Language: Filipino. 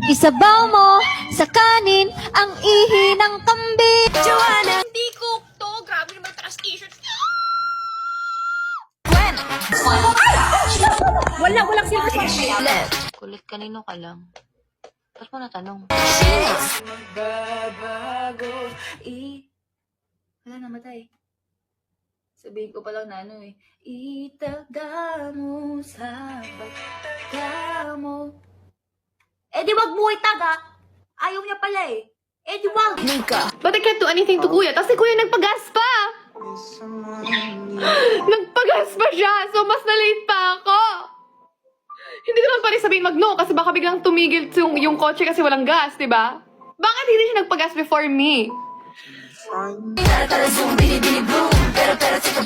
Isabaw mo sa kanin ang ihi ng kambing. Joanna! Hindi cook to. Grabe naman taas t-shirt. Walang silver left. Kulit, kanino ka lang? Ba't mo natanong? Wala, namatay. Sabihin ko pa lang na ano eh. Itaga mo sa pagtaga mo. Eh di wag mo itaga. Ayaw niya pala eh. Eh di wag. Nika. But I can't do anything to Kuya. Tapos si Kuya nagpagas pa! Nagpagas pa siya! So mas na-late pa ako! Hindi ko naman pa rin sabihin mag-no kasi baka biglang tumigil yung kotse kasi walang gas, di ba? Bakit hindi siya nagpagas before me? Pero zoom, bili, bili, boom. Pero, take a